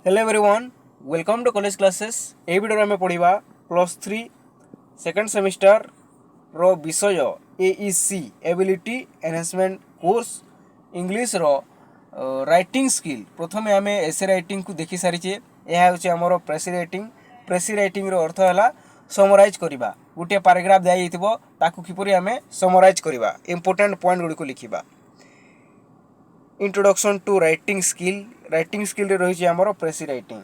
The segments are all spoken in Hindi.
Hello everyone, welcome to college classes. ए वीडियो में पढ़ा +3 सेकेंड सेमिस्टर रो विषय AEC ability enhancement course English रो राइटिंग स्किल। प्रथम आम एसे राइटिंग को देखी सारी। यह हूँ प्रेसी राइटिंग रो अर्थ है समराइज करवा। गोटे पैराग्राफ दिया किपरि आम समराइज करवा, इंपोर्टेंट पॉइंट गुड़ी को लिखा। इंट्रोडक्शन टू राइटिंग स्किल रे रही आमर precis writing.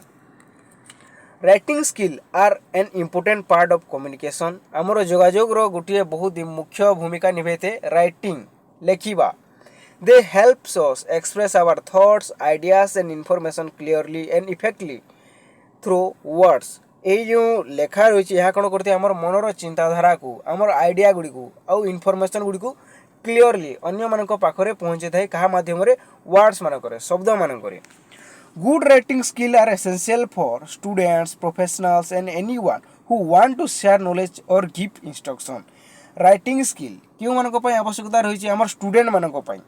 Writing skill are an important part of communication. आमर जोगाजोग गोटे बहुत मुख्य भूमिका निभाई थे राइटिंग लेखिबा। They helps us express our thoughts ideas and information clearly and effectively through words. ये जो लेखा रही है कौन करते आमर मनर चिंताधारा को, आमर आइडिया गुड़ी को आउ इनफॉरमेशन गुड़ी को क्लियरली अन्य मानक पाखरे पहुंचे थाए। कहा माध्यम रे? वर्ड्स मानक, शब्द मानक। Good writing skill are essential for students, professionals and anyone who want to share knowledge और गिव इंस्ट्रक्शन। राइटिंग स्किल क्यों मानक पई आवश्यकता रही है? आमर स्टूडेंट मानक पई,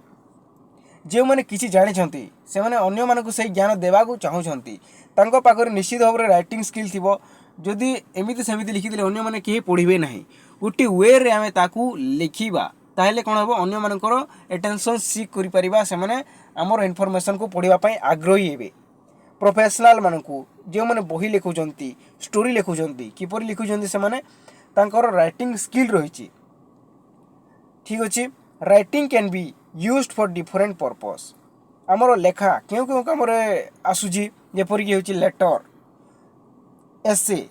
जो मैंने किसी जानी से मैंने अन्य मानक से ज्ञान देवा चाहूँगी, तांको पाखरे निश्चित भाव में राइटिंग स्किल थिबो। जदि एमिति सेमिति लिखिदेले अन्य माने केही पढ़िबे नाही। गोटे वे रे आमे ताकू लिखिबा, ताहेले कोन हबो? अन्य मानकर एटेंशन सीक करि परिबा, से माने हमर इनफॉरमेशन को पढ़िबा पई आग्रही हेबे। प्रोफेशनल मानकू जो मैंने बही लिखुचंती, स्टोरी लिखुचंती, किपरि लिखुचंती, से माने तांकर राइटिंग स्किल रहिछि। ठीक अछि। Writing can be used for different purpose. आमर लेखा क्यों क्यों काम आसूची, जेपरिक होची लेटर, एसे,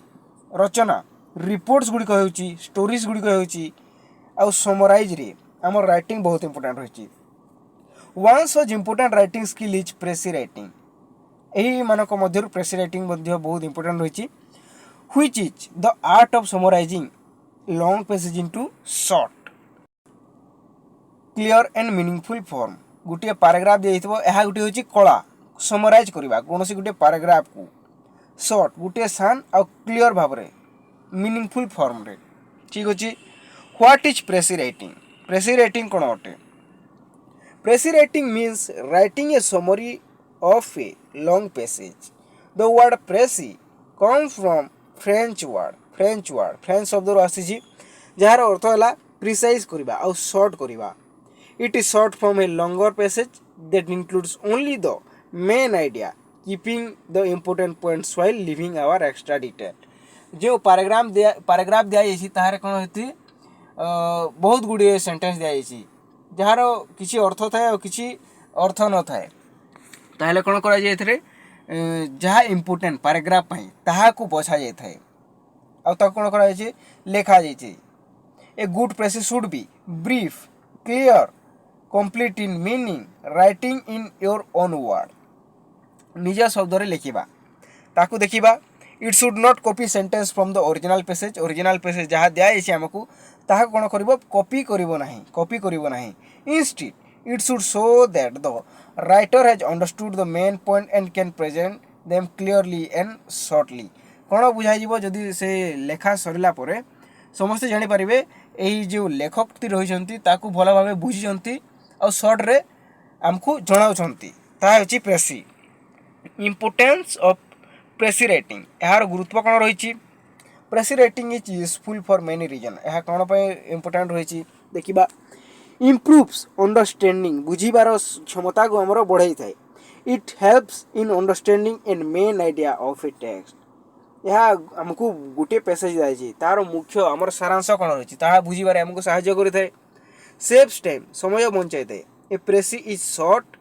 रचना, रिपोर्ट्स गुड़िक होची, स्टोरीज गुड़िक होची, आउ समराइज रे आमर राइटिंग बहुत इंपोर्टेंट होची। One such important writing skill is precis writing. यही मानक मध्य प्रेसी राइटिंग बहुत इंपोर्टेंट होची, which is the art of summarising long passage into short clear and meaningful form. गोटे पैराग्राफ दिया यह गोटे हूँ कला समराइज करवा कौन सी गोटे पैराग्राफ को शॉर्ट गोटे सान आ क्लियर भाव में मीनिंगफुल फॉर्म रे। ठीक अच्छे। What is precis writing? Precis writing कौन अटे? Precis writing means writing a summary of a long passage. The word precis come from French शब्द आसी, जार अर्थ है प्रिसाइज करवा आ शॉर्ट करवा। It is short from a longer passage that includes only the main idea, keeping the important points while leaving our extra detail. जो पैराग्राफ दिया ताहारे कौन होती बहुत गुड़िए सेंटेंस दिया जार किसी अर्थ थाए और किसी अर्थ न थाए, ताहले कौन करा जाए थे? जहाँ इम्पोर्टेंट पैराग्राफ पाई ताहा को बछा जाए थाए और ताको कौन करा जाए? लेखा जाए। A good presses should be brief, clear, complete in meaning, writing in your own word। निज शब्द रे लिखिबा, ताकू देखिबा। It should not copy sentence from the original passage जहाँ दिया आमको ताहा कोन करिवो? कॉपी करिवो नाही। Instead it should show that the writer has understood the main point and can present them clearly and shortly. कौन बुझाइब? जदि से लेखा सरला परे समस्ते जानी पारिबे एही जो लेखक रही ताकू भल भाव बुझी और सर्ट रे आमको जनाउछंती। ता होची precis. Importance of precis writing, यार गुरुत्व कौन रही? Precis writing is useful for many reason. यह कौन पे इंपोर्टेंट रही? देखिबा। इम्प्रूव्स अंडरस्टैंडिंग, बुझीबार क्षमता को हमर बढ़ाई थाए। It helps in understanding and main idea of A text. यह आमको गोटे पैसेज दिखाई तार मुख्य आमर सारांश कौन रही ताहा बुझीबारे आमको साहाय्य करिथाए। सेव्स टाइम, समय बंचाई थाए। A precis is short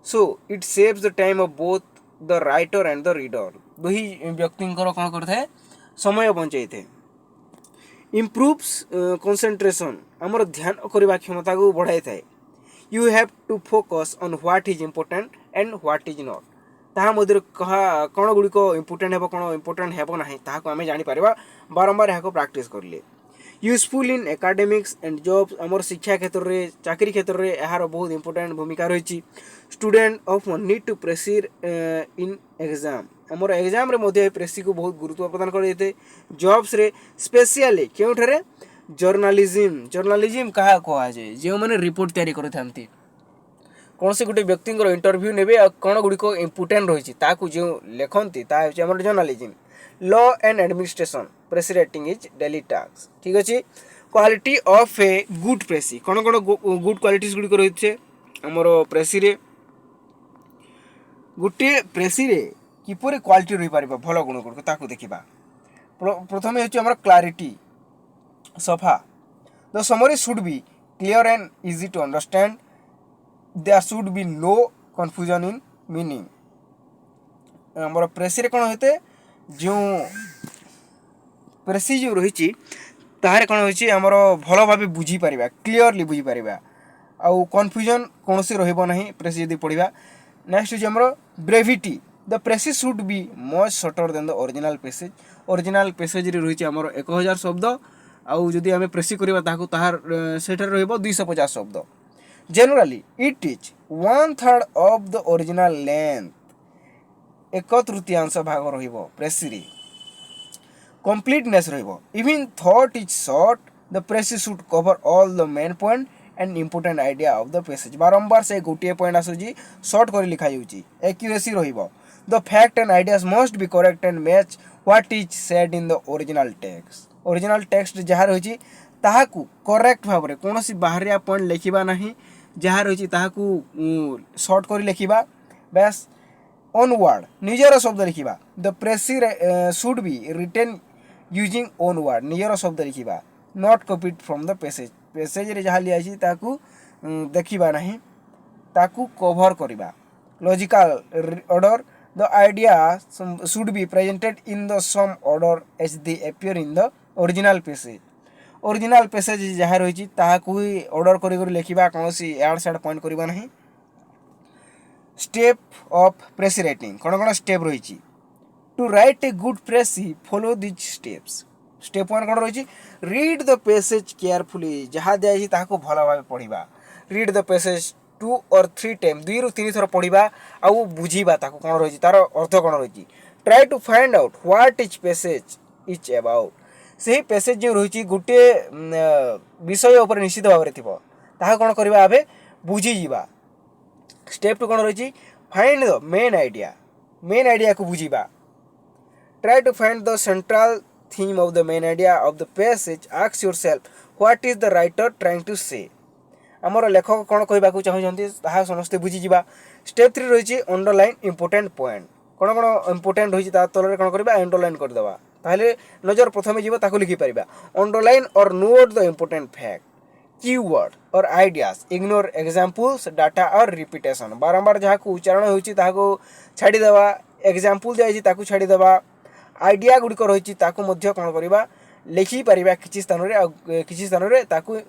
so it saves the time of both the writer and the reader. दुही व्यक्ति कौन करता समय बंचाई थाए। इम्प्रूव्स कंसंट्रेशन, आमर ध्यान करवा क्षमता को बढ़ाई थाए। You have to focus on what is important and what is not. ताहा मध्य कहा कौन गुड़िक इम्पोर्टेंट है कौन इम्पोर्टेंट है ना ताहा आम जापर बारंबार यहाँ प्रैक्टिस करले। Useful in academics and jobs, आमर शिक्षा क्षेत्र में चाकरी क्षेत्र में यार बहुत इंपोर्टेंट भूमिका रही। स्टूडेंट ऑफ नीड टू प्रेसिर इन एग्जाम, आमर एग्जाम रे प्रेसी को बहुत गुरुत्व प्रदान करते। जॉब्स रे स्पेशली क्योंठे? जर्नालिज्म क्या कहुए? जो मैंने रिपोर्ट तैयारी करते कौन से गोटे व्यक्ति इंटरव्यू नेबे आ कौन गुड़िक इम्पोर्टेंट रही जो लिखती तार journalism law and administration press writing is daily task ठीक अच्छे quality of a good precis कौन कौन गुड क्वालिटीज गुड़िक रही है आमर प्रेसी रे गोटे प्रेसी रे किपर क्वालिटी रही पार भल गुण गुड़िक ताकू देखा प्रथम हूँ क्लारिटी सफा the summary should be clear and easy to understand there should be no confusion in meaning आमर प्रेसी रे कौन होते जो प्रेसी जो रही ताहारे कौन होची आमर भल भाव बुझीपर क्लीयरली बुझीपर आउ कन्फ्यूजन कौन से रहा प्रेसी यदि पढ़ा नेक्स्ट हूँ आमर brevity the precis should be much shorter than the original passage original passage रही आमर 1000 शब्द आउ जदि आम प्रेसी करवा ताहार सेठार रहिबो 250 शब्द generally it is 1/3 of the original length एक तृतीयांश भाग रहिबो प्रेसी रे कंप्लीटनेस रहिबो even though is short the precis should cover all the main point and important idea of the passage बारंबार से गोटे पॉइंट आसुची शॉर्ट कर लिखा जाउची एक्यूरेसी रहिबो the fact and ideas must be correct and match what is said in the original text जहाँ रही ताहाकू करेक्ट भाव में कौन सी बाहरिया पॉइंट लिखा ना जहाँ रही ताहाकू शॉर्ट कर लिखा बेस ओन वर्ड निजर शब्द लिखा the precis should be written using own word निजर शब्द लिखा not copied from the passage रे जहाँ लिया ताकू देखा ना ताकू कवर करवा logical order the idea should be presented in the same order as they appear in the original passage जहाँ रही ताकू ही ऑर्डर कर लिखा कौन सी एड साइड पॉइंट करवा ना स्टेप ऑफ प्रेसी राइटिंग कौन कौन स्टेप रही to write a good precis follow these steps step 1 कौन रही रीड द पैसेज केयरफुली जहाँ दिखाई भल भाव पढ़ा read the passage 2 or 3 time 2 ରୁ 3 थर पढ़ा आउ बुझा कौन रही तार अर्थ कौन रही try to find out what is passage is about से पैसेज जो रही गोटे विषय उपर निश्चित भाव में थी कौन करवा आवे बुझीजा स्टेप 2 कौन रही फाइंड द मेन आइडिया को बुझा try to find the central theme of the main idea of the passage ask yourself what is the writer trying to say आमर लेखक कौन कहवाक चाहते समस्ते बुझीजा स्टेप 3 रही अंडरलाइन इंपोर्टेंट पॉइंट कौन कौन इंपोर्टेंट रही तल कौन करवा अंडरलाइन करदेवा ताहले नजर प्रथम जीव लिखिपर अंडरलाइन और note the important fact keyword और आइडियाज इग्नोर एग्जांपल्स डाटा और रिपीटेशन बारंबार जहाँ उच्चारण हो छाड़ीदेवा एग्जांपल दिखाई छाड़ीदेवा आइडिया गुड़िक रही कौन करवा लिखिपर किसी स्थान में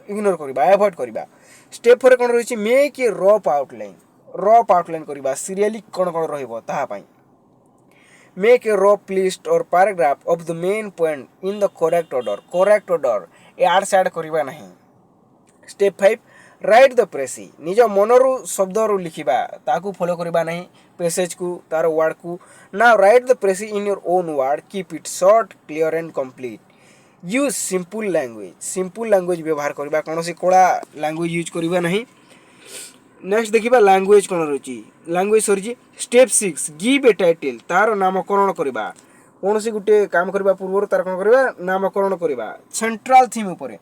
इग्नोर करवा एवॉइड करवा स्टेप 4 कौन रही मेक ए रफ आउटलाइन करवा सीरियली कौन कौन रही मेक ए रफ लिस्ट और paragraph of the main point in the correct order यार सैड करवा नहीं स्टेप 5 राइट द प्रेसी निज मनरू शब्द लिखा ताकू फॉलो करवा नहीं पैसेज को तार वर्ड को now write the precis in your own word keep it short clear and complete use simple language व्यवहार करवा कौन सी कड़ा लैंग्वेज यूज करवा नहीं नेक्स्ट देखा लैंग्वेज कौन रही लैंग्वेज सरी स्टेप 6 गिव ए टाइटल तार नामकरण करवा कौन सी गोटे काम करवा पूर्व तार कौन करवा नामकरण करवा सेंट्रल थीम उपर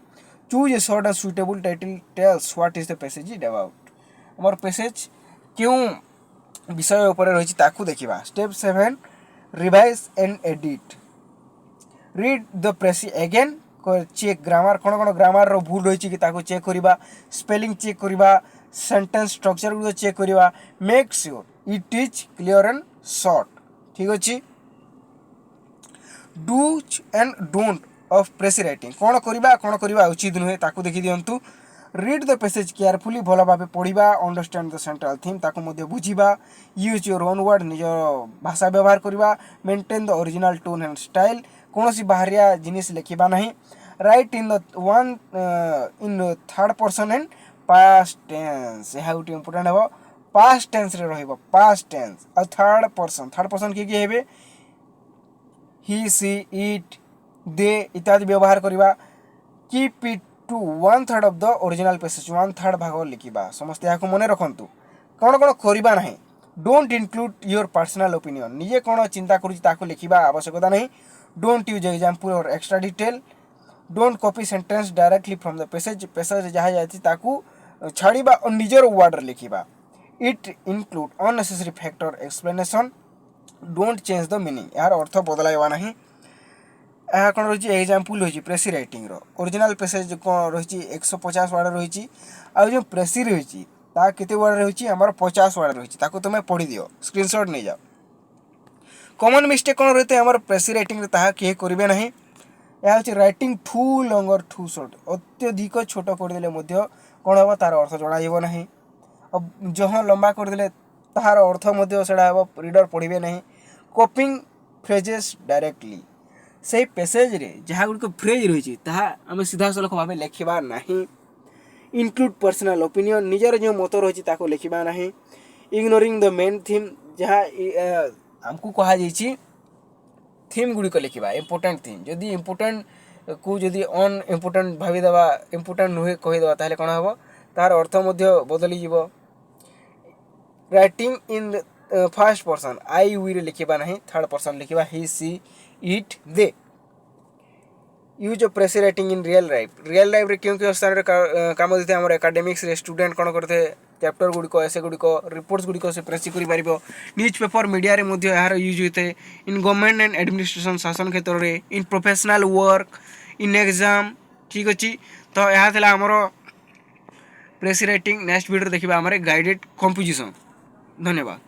choose a short and suitable title tells what is the passage is about आमर पैसेज क्यों विषय उपर रही देखा step 7 revise and edit read the precis again check grammar कौन कौन ग्रामर भूल रही कि चेक करवा स्पेलिंग चेक करवा सेंटेंस स्ट्रक्चर गुड चेक करवा make sure it is clear and short ठीक अच्छे do's and don'ts of precis writing कौन करवा उचित नुहे ताकू देखी दिंतु रीड द पैसेज केयरफुली भल भाव पढ़ा अंडरस्टैंड द सेंट्रल थीम ताकू बुझा यूज योर ओन वर्ड निज भाषा व्यवहार करवा maintain the original tone and style कौन सी बाहरिया जिनिस लिखा ना write in the one in third person and past tense यह गोटे इंपोर्टेंट हे पास्ट टेंस रे रहिबो पास्ट टेंस और थर्ड पर्सन किए हे ही सी इट दे इत्यादि व्यवहार करवा keep it to 1/3 of the original passage 1/3 भाग लिखा समस्त यहाँ मन रखु कौन कौन करवा ना don't include your personal opinion निजे कौन चिंता करुँच लिखा आवश्यकता नहीं डोंट यूज एग्जाम्पल और extra detail don't copy sentence directly from the passage जहाँ जाती छाड़ा और निजर वर्ड लिखा it include unnecessary factor explanation don't change the meaning यार अर्थ बदलाइबा नहीं यह कौन रही एग्जाम्पल रही प्रेसी रईटिंग ओरिजिनल पेसेज कौन रही 150 वर्ड रही जो प्रेसी रही केते वर्ड रही आम 50 वर्ड रही तुम्हें पढ़ी दियो स्क्रीनशॉट नहीं जाओ कॉमन मिस्टेक कौन रही है आम प्रेसी रईटिंग किए करेंगे ना यह हूँ writing to longer to short अत्यधिक छोट करदे कौन हम तार अर्थ जन ना अब जहाँ लंबा करदे तार अर्थ सेटा हम रीडर पढ़े ना कॉपिंग फ्रेजेस डायरेक्टली से पेसेज रे जहाँ गुड़िक फ्रेज रही आम सीधा सलख भाव लिखा ना इनक्लूड पर्सनल ओपिनियन निजर जो मत रही लिखा ना इग्नोरिंग द मेन थीम जहाँ आमको कहुई थीम गुड़िक लिखा इम्पोर्टेंट थीम जदि इम्पोर्टेंट को जदि अन इम्पोर्टेंट भावीदेवा इम्पोर्टेंट नुहे कहीदेवा ताले कौन हम तार अर्थ बदली जीव writing in first person I we लिखा ना थर्ड पर्सन लिखा he she it they use of precis writing in real life रे क्यों स्थान में काम देते आम एकाडेमिक्स स्टूडेंट कौन करते चैप्टर गुड़िक एसे गुड़िक रिपोर्ट्स गुड़िक से प्रेसी कर न्यूज पेपर मीडिया रे यार यूज होते हैं इन गवर्नमेंट एंड एडमिनिस्ट्रेशन शासन क्षेत्र में in professional work in exam ठीक अच्छी तो यह था आमर प्रेसी राइटिंग नेक्स्ट वीडियो देखा आम गाइडेड कंपोजिशन धन्यवाद।